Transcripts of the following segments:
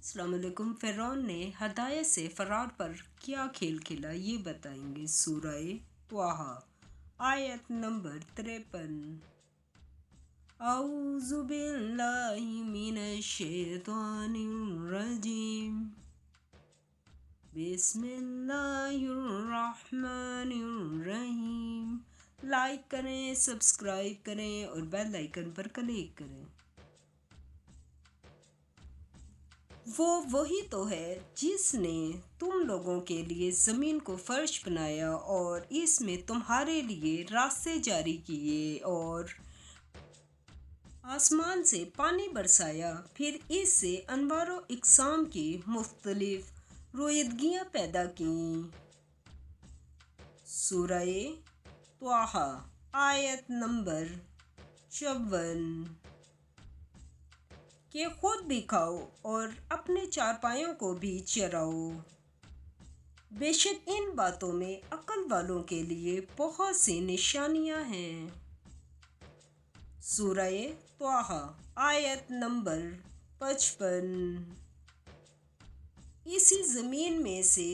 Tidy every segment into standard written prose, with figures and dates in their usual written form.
अस्सलाम वालेकुम। फ़िरौन ने हदायत से फ़रार पर क्या खेल खेला ये बताएंगे। सूरह त्वाहा आयत नंबर 53। औज़ु बिल्लाहि मिनश शैतानिर रजीम। बिस्मिल्लाहिर रहमानिर रहीम। लाइक करें, सब्सक्राइब करें और बेल आइकन पर क्लिक करें। वो वही तो है जिसने तुम लोगों के लिए ज़मीन को फर्श बनाया और इसमें तुम्हारे लिए रास्ते जारी किए और आसमान से पानी बरसाया, फिर इससे अनवारो इकसाम की मुख्तलिफ रोयदगियाँ पैदा की। सूरह त्वाहा आयत नंबर 54 कि खुद भी खाओ और अपने चारपाइयों को भी चराओ। बेशक इन बातों में अक्ल वालों के लिए बहुत सी निशानियां हैं। सूरह त्वाहा आयत नंबर 55। इसी ज़मीन में से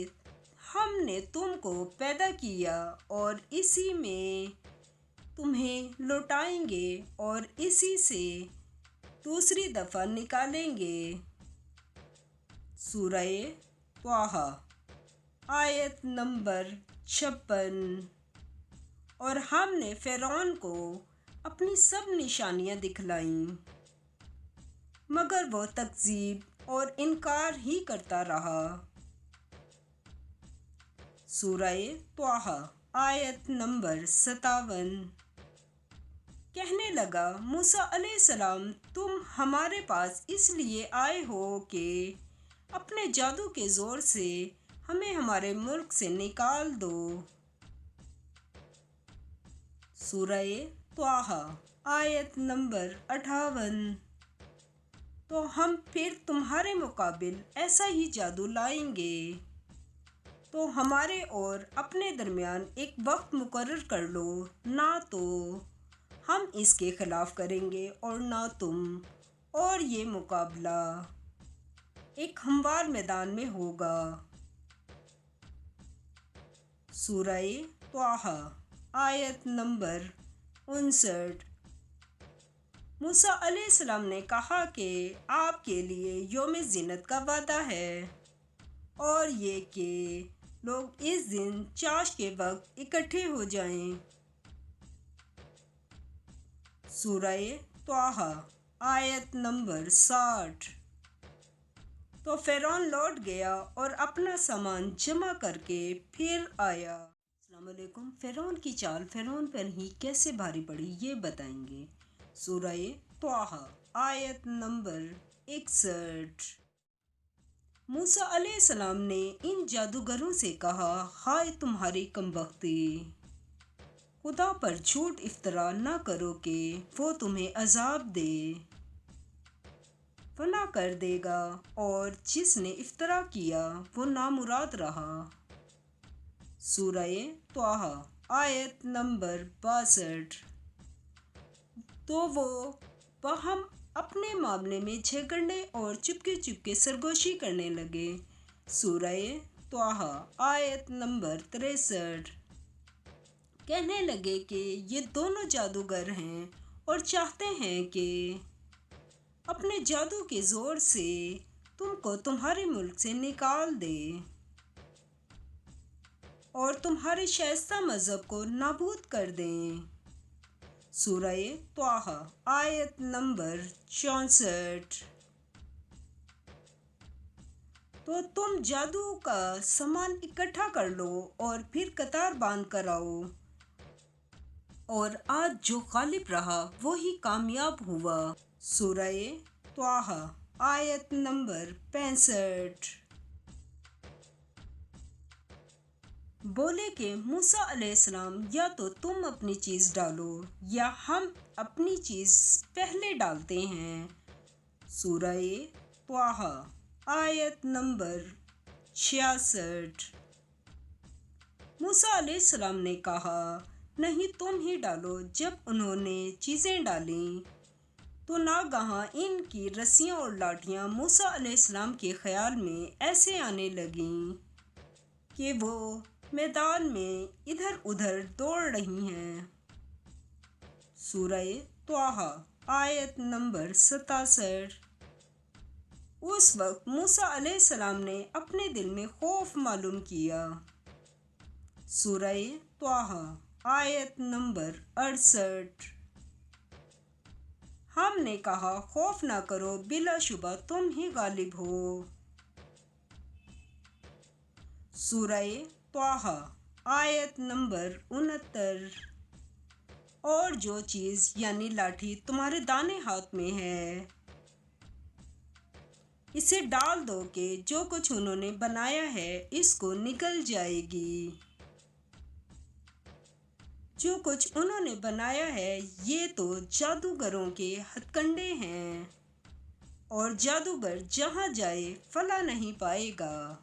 हमने तुमको पैदा किया और इसी में तुम्हें लौटाएंगे और इसी से दूसरी दफ़ा निकालेंगे। सूरह त्वाहा आयत नंबर 56। और हमने फ़िरौन को अपनी सब निशानियां दिखलाईं, मगर वो तकज़ीब और इनकार ही करता रहा। सूरह त्वाहा आयत नंबर 57। कहने लगा मूसा अलैहिस्सलाम, तुम हमारे पास इसलिए आए हो कि अपने जादू के ज़ोर से हमें हमारे मुल्क से निकाल दो। सूरह त्वाहा आयत नंबर 58। तो हम फिर तुम्हारे मुकाबिल ऐसा ही जादू लाएंगे, तो हमारे और अपने दरमियान एक वक्त मुकर्रर कर लो, ना तो हम इसके खिलाफ करेंगे और ना तुम, और ये मुकाबला एक हमवार मैदान में होगा। सूरह त्वाहा आयत नंबर 59। मूसा अलैहिस्सलाम ने कहा कि आपके लिए यौम ज़ीनत का वादा है और ये कि लोग इस दिन चाश के वक्त इकट्ठे हो जाएं। सूरह त्वाहा आयत नंबर 60। तो फ़िरौन लौट गया और अपना सामान जमा करके फिर आया। अस्सलाम वालेकुम। फ़िरौन की चाल फ़िरौन पर ही कैसे भारी पड़ी ये बताएंगे। सूरह त्वाहा आयत नंबर 61। मूसा अलैहिस्सलाम ने इन जादूगरों से कहा, हाय तुम्हारी कमबख्ती, खुदा पर झूठ इफ्तरा न करो कि वो तुम्हें अजाब दे, फना कर देगा, और जिसने इफ्तरा किया वो नामुराद रहा। सूरह त्वाहा आयत नंबर 62। तो वो हम अपने मामले में झगड़ने और चुपके चुपके सरगोशी करने लगे। सूरह त्वाहा आयत नंबर 63। कहने लगे कि ये दोनों जादूगर हैं और चाहते हैं कि अपने जादू के ज़ोर से तुमको तुम्हारे मुल्क से निकाल दे और तुम्हारे शाइस्ता मज़हब को नाबूद कर दें। सूरह त्वाहा आयत नंबर 64। तो तुम जादू का सामान इकट्ठा कर लो और फिर कतार बांध कर आओ, और आज जो गालिब रहा वो ही कामयाब हुआ। सूरह त्वाहा आयत नंबर 65। बोले कि मूसा अलैहिस्सलाम, या तो तुम अपनी चीज़ डालो या हम अपनी चीज़ पहले डालते हैं। सूरह त्वाहा आयत नंबर 66। मूसा अलैहिस्सलाम ने कहा, नहीं तुम ही डालो। जब उन्होंने चीज़ें डालीं تو नागहां इनकी रस्सियां और लाठियां मूसा अलैहिस्सलाम के ख्याल में ऐसे आने लगीं कि वो मैदान में इधर उधर दौड़ रही हैं। सूरह त्वाहा आयत नंबर 67। उस वक्त मूसा अलैहिस्सलाम ने अपने दिल में खौफ मालूम किया। सूरह त्वाहा आयत नंबर 68। हमने कहा, खौफ ना करो, बिलाशुबा तुम ही गालिब हो। सूरह त्वाहा आयत नंबर 69। और जो चीज़ यानी लाठी तुम्हारे दाने हाथ में है, इसे डाल दो कि जो कुछ उन्होंने बनाया है इसको निकल जाएगी। जो कुछ उन्होंने बनाया है ये तो जादूगरों के हथकंडे हैं, और जादूगर जहाँ जाए फला नहीं पाएगा।